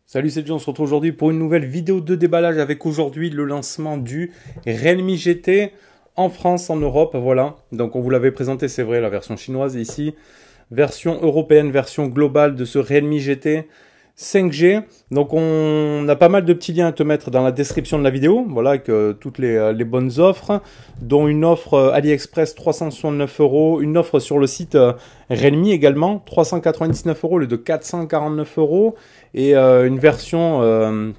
Salut, c'est John, on se retrouve aujourd'hui pour une nouvelle vidéo de déballage avec aujourd'hui le lancement du Realme GT en France, en Europe, voilà. Donc on vous l'avait présenté, c'est vrai, la version chinoise, et ici, version européenne, version globale de ce Realme GT 5G. Donc on a pas mal de petits liens à te mettre dans la description de la vidéo, voilà, avec toutes les bonnes offres, dont une offre AliExpress 369 €, une offre sur le site Realme également, 399 € au lieu de 449 €, et une version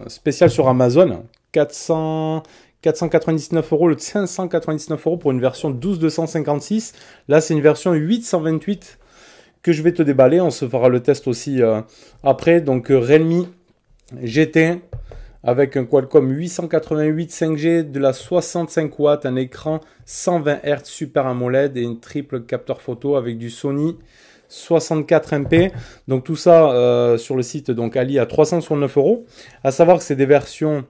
spéciale sur Amazon, 499 € au lieu de 599 € pour une version 12 256. Là c'est une version 828 que je vais te déballer. On se fera le test aussi après. Donc Realme GT avec un Qualcomm 888 5G, de la 65 watts, un écran 120 Hz Super AMOLED et une triple capteur photo avec du Sony 64 MP. Donc tout ça sur le site donc Ali à 369 €. À savoir que c'est des versions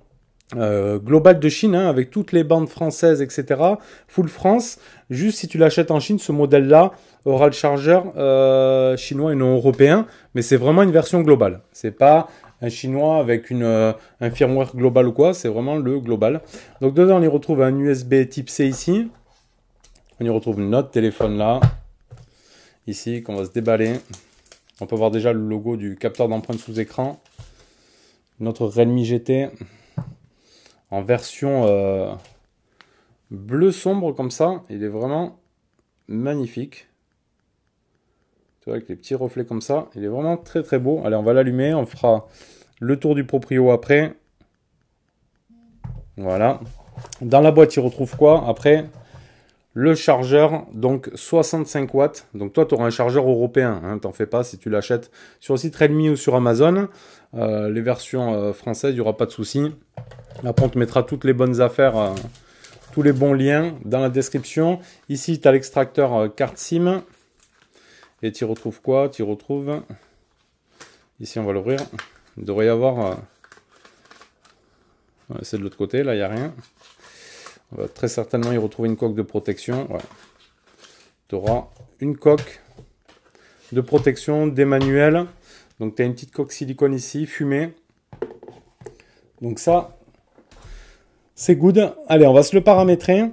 globales de Chine, hein, avec toutes les bandes françaises, etc. Full France. Juste si tu l'achètes en Chine, ce modèle-là aura le chargeur chinois et non européen, mais c'est vraiment une version globale. C'est pas un chinois avec un firmware global ou quoi, c'est vraiment le global. Donc dedans, on y retrouve un USB type C ici. On y retrouve notre téléphone là, ici, qu'on va se déballer. On peut voir déjà le logo du capteur d'empreinte sous écran. Notre Realme GT en version bleu sombre comme ça. Il est vraiment magnifique. Tu vois, avec les petits reflets comme ça. Il est vraiment très très beau. Allez, on va l'allumer. On fera le tour du proprio après. Voilà. Dans la boîte, il retrouve quoi? Après, le chargeur, donc 65 watts. Donc toi, tu auras un chargeur européen. Hein, t'en fais pas si tu l'achètes sur le site Realme ou sur Amazon. Les versions françaises, il n'y aura pas de souci. Après, on te mettra toutes les bonnes affaires, tous les bons liens dans la description. Ici, tu as l'extracteur carte SIM. Et tu retrouves quoi? Tu retrouves... Ici, on va l'ouvrir. Il devrait y avoir... c'est de l'autre côté, là, il n'y a rien. On va très certainement y retrouver une coque de protection. Ouais. Tu auras une coque de protection, des manuels. Donc, tu as une petite coque silicone ici, fumée. Donc ça, c'est good. Allez, on va se le paramétrer.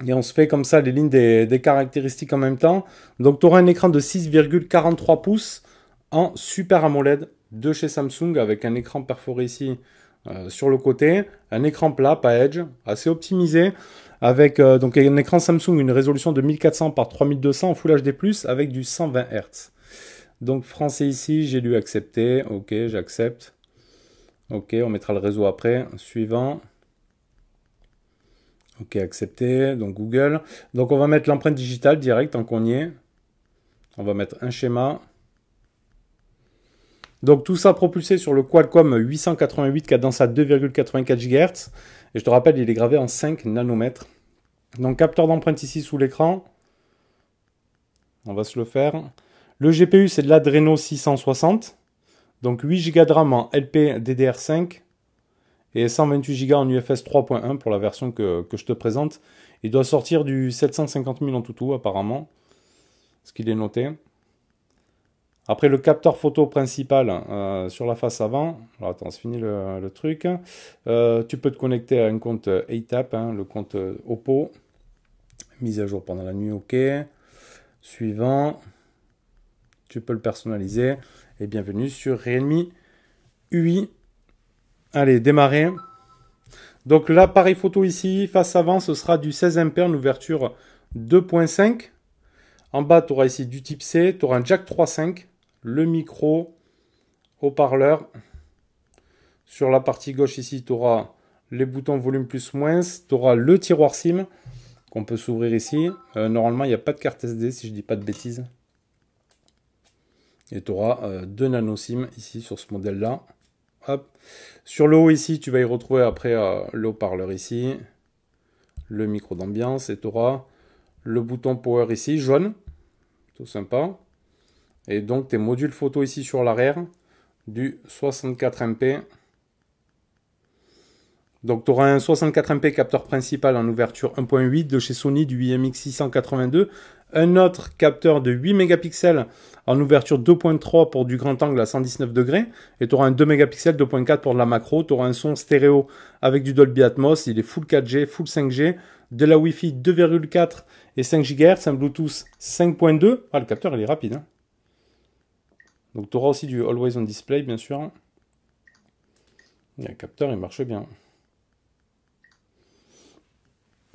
Et on se fait comme ça les lignes des caractéristiques en même temps. Donc tu auras un écran de 6,43 pouces en Super AMOLED de chez Samsung avec un écran perforé ici sur le côté. Un écran plat, pas Edge, assez optimisé. Avec donc un écran Samsung, une résolution de 1400 par 3200 en Full HD+, avec du 120 Hz. Donc français ici, j'ai lu accepter. Ok, j'accepte. Ok, on mettra le réseau après. Suivant. Ok, accepté. Donc Google. Donc on va mettre l'empreinte digitale direct tant qu'on y est. On va mettre un schéma. Donc tout ça propulsé sur le Qualcomm 888 cadence à 2,84 GHz. Et je te rappelle, il est gravé en 5 nanomètres. Donc capteur d'empreinte ici sous l'écran. On va se le faire. Le GPU, c'est de l'Adreno 660. Donc 8 Go de RAM en LPDDR5. Et 128 Go en UFS 3.1 pour la version que je te présente. Il doit sortir du 750 000 en tout apparemment, ce qu'il est noté. Après le capteur photo principal sur la face avant. Alors attends, c'est fini le truc. Tu peux te connecter à un compte ATAP, hein, le compte Oppo. Mise à jour pendant la nuit, ok. Suivant. Tu peux le personnaliser. Et bienvenue sur Realme UI. Allez, démarrer. Donc l'appareil photo ici, face avant, ce sera du 16 ampères, une ouverture 2.5. En bas, tu auras ici du type C, tu auras un jack 3.5, le micro, haut-parleur. Sur la partie gauche ici, tu auras les boutons volume plus moins, tu auras le tiroir SIM qu'on peut s'ouvrir ici. Normalement, il n'y a pas de carte SD si je ne dis pas de bêtises. Et tu auras 2 nano SIM ici sur ce modèle-là. Hop. Sur le haut ici, tu vas y retrouver après le haut-parleur ici, le micro d'ambiance, et tu auras le bouton power ici, jaune, tout sympa. Et donc tes modules photo ici sur l'arrière, du 64 MP. Donc tu auras un 64 MP capteur principal en ouverture 1.8 de chez Sony du IMX682. Un autre capteur de 8 mégapixels en ouverture 2.3 pour du grand angle à 119 degrés. Et tu auras un 2 mégapixels 2.4 pour de la macro. Tu auras un son stéréo avec du Dolby Atmos. Il est full 4G, full 5G. De la Wi-Fi 2,4 et 5 GHz. Un Bluetooth 5.2. Ah, le capteur il est rapide. Hein. Donc tu auras aussi du Always On Display bien sûr. Et le capteur il marche bien.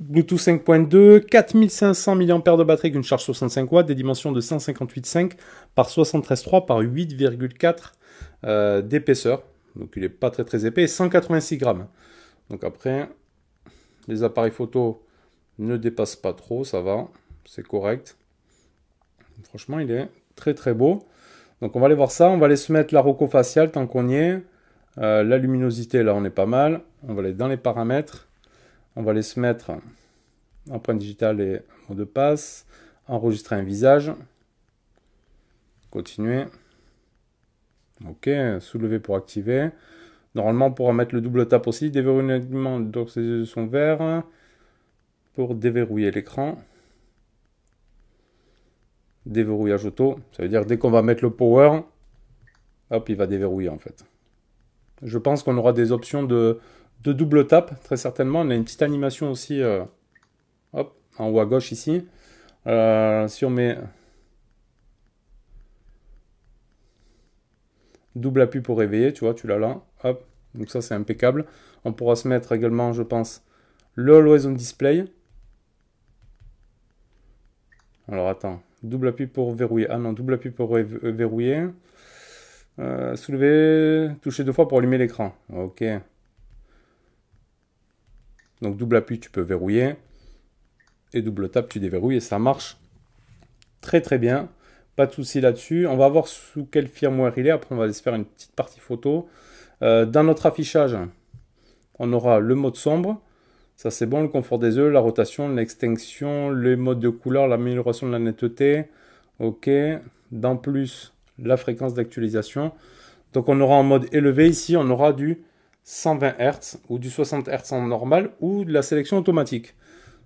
Bluetooth 5.2, 4500 mAh de batterie avec une charge 65 watts, des dimensions de 158,5 par 73,3 par 8,4 d'épaisseur. Donc il n'est pas très épais, et 186 grammes. Donc après, les appareils photo ne dépassent pas trop, ça va, c'est correct. Franchement, il est très beau. Donc on va aller voir ça, on va aller se mettre la roco faciale tant qu'on y est. La luminosité, là on est pas mal. On va aller dans les paramètres. On va aller se mettre empreinte digitale et mot de passe. Enregistrer un visage. Continuer. Ok, soulever pour activer. Normalement, on pourra mettre le double tap aussi. Déverrouillement, donc ses yeux sont verts. Pour déverrouiller l'écran. Déverrouillage auto. Ça veut dire dès qu'on va mettre le power, hop, il va déverrouiller en fait. Je pense qu'on aura des options de double tap, très certainement. On a une petite animation aussi, hop, en haut à gauche ici. Si on met double appui pour réveiller, tu vois, tu l'as là, hop. Donc ça, c'est impeccable. On pourra se mettre également, je pense, le Always On Display. Alors attends, double appui pour verrouiller. Ah non, double appui pour verrouiller. Soulever, toucher 2 fois pour allumer l'écran. Ok. Donc double appui, tu peux verrouiller. Et double tap, tu déverrouilles et ça marche très bien. Pas de souci là-dessus. On va voir sous quel firmware il est. Après, on va aller se faire une petite partie photo. Dans notre affichage, on aura le mode sombre. Ça, c'est bon. Le confort des yeux, la rotation, l'extinction, les modes de couleur, l'amélioration de la netteté. Ok. Dans plus, la fréquence d'actualisation. Donc, on aura en mode élevé. Ici, on aura du 120 Hz ou du 60 Hz en normal ou de la sélection automatique.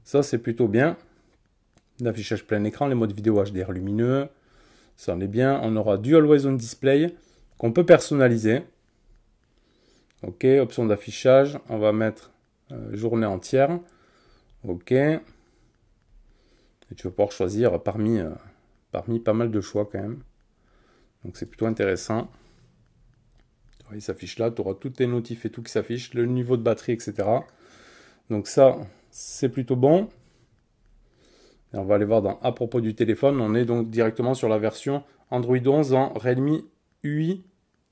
Ça, c'est plutôt bien. L'affichage plein écran, les modes vidéo HDR lumineux. Ça en est bien. On aura du Always On Display qu'on peut personnaliser. Ok, option d'affichage. On va mettre journée entière. Ok. Et tu vas pouvoir choisir parmi pas mal de choix quand même. Donc c'est plutôt intéressant. Il s'affiche là, tu auras toutes tes notifs et tout qui s'affiche, le niveau de batterie, etc. Donc ça, c'est plutôt bon. Et on va aller voir à propos du téléphone. On est donc directement sur la version Android 11 en Redmi IU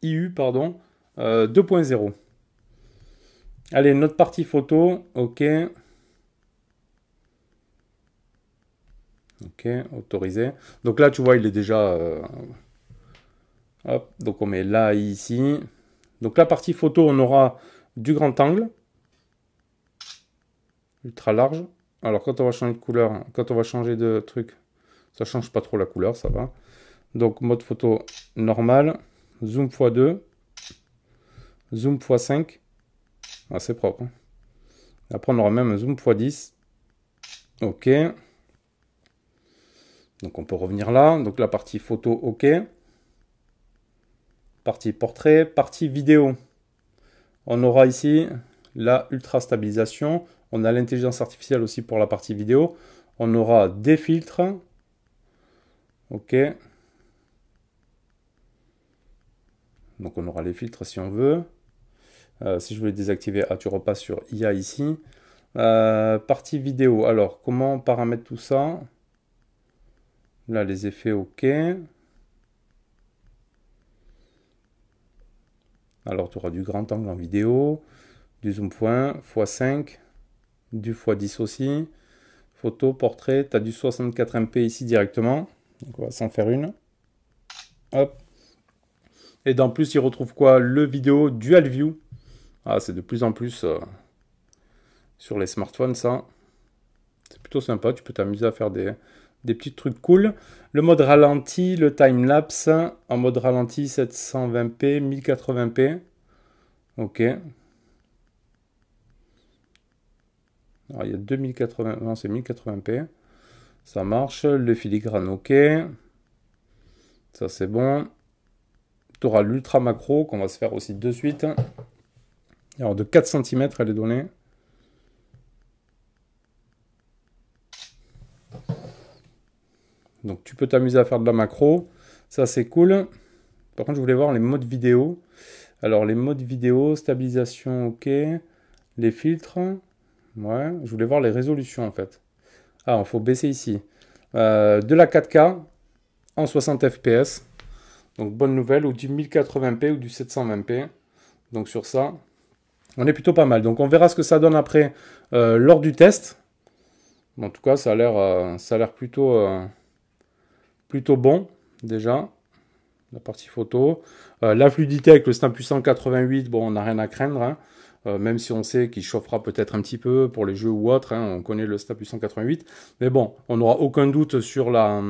2.0. Allez, notre partie photo. Ok. Ok, autorisé. Donc là, tu vois, il est déjà... hop, donc on met là ici. Donc la partie photo, on aura du grand angle. Ultra large. Alors quand on va changer de couleur, quand on va changer de truc, ça change pas trop la couleur, ça va. Donc mode photo normal. Zoom x2. Zoom x5. Ah, c'est propre. Hein. Après, on aura même un zoom x10. Ok. Donc, on peut revenir là. Donc, la partie photo, ok. Partie portrait, partie vidéo. On aura ici la ultra stabilisation. On a l'intelligence artificielle aussi pour la partie vidéo. On aura des filtres. Ok. Donc, on aura les filtres si on veut. Si je veux les désactiver, tu repasses sur IA ici. Partie vidéo. Alors, comment on paramètre tout ça? Là, les effets, ok. Alors, tu auras du grand angle en vidéo, du zoom x1, x5, du x10 aussi. Photo, portrait, tu as du 64 MP ici directement. Donc, on va s'en faire une. Hop. Et dans plus, il retrouve quoi? Le vidéo Dual View. Ah, c'est de plus en plus sur les smartphones, ça. C'est plutôt sympa. Tu peux t'amuser à faire des petits trucs cool. Le mode ralenti, le time-lapse. En mode ralenti, 720p, 1080p. Ok. Alors, il y a 2080, non, c'est 1080p. Ça marche. Le filigrane, ok. Ça, c'est bon. Tu auras l'ultra macro qu'on va se faire aussi de suite. Alors, de 4 cm, elle est donnée. Donc, tu peux t'amuser à faire de la macro. Ça, c'est cool. Par contre, je voulais voir les modes vidéo. Alors, les modes vidéo, stabilisation, ok. Les filtres. Ouais, je voulais voir les résolutions, en fait. Ah, il faut baisser ici. De la 4K en 60 fps. Donc, bonne nouvelle. Ou du 1080p ou du 720p. Donc, sur ça, on est plutôt pas mal. Donc, on verra ce que ça donne après lors du test. En tout cas, ça a l'air plutôt bon, déjà. La partie photo. La fluidité avec le Snap 888, bon, on n'a rien à craindre. Hein. Même si on sait qu'il chauffera peut-être un petit peu pour les jeux ou autres. Hein, on connaît le Snap 888. Mais bon, on n'aura aucun doute sur la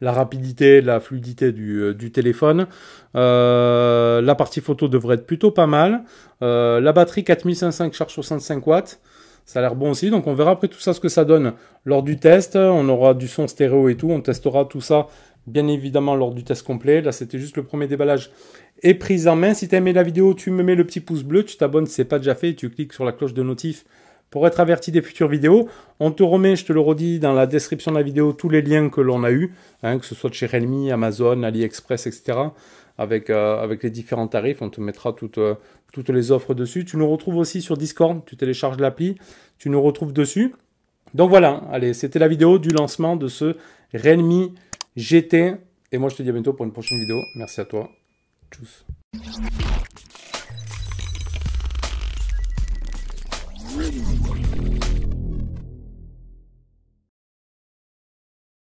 rapidité, la fluidité du téléphone. La partie photo devrait être plutôt pas mal. La batterie 4500 charge 65 watts. Ça a l'air bon aussi. Donc on verra après tout ça ce que ça donne lors du test. On aura du son stéréo et tout. On testera tout ça bien évidemment lors du test complet. Là c'était juste le premier déballage et prise en main. Si tu as aimé la vidéo, tu me mets le petit pouce bleu. Tu t'abonnes si ce n'est pas déjà fait. Et tu cliques sur la cloche de notif pour être averti des futures vidéos. On te remet, je te le redis, dans la description de la vidéo, tous les liens que l'on a eus, hein, que ce soit de chez Realme, Amazon, AliExpress, etc. Avec les différents tarifs, on te mettra toutes les offres dessus. Tu nous retrouves aussi sur Discord, tu télécharges l'appli, tu nous retrouves dessus. Donc voilà, allez, c'était la vidéo du lancement de ce Realme GT. Et moi, je te dis à bientôt pour une prochaine vidéo. Merci à toi. Tchuss.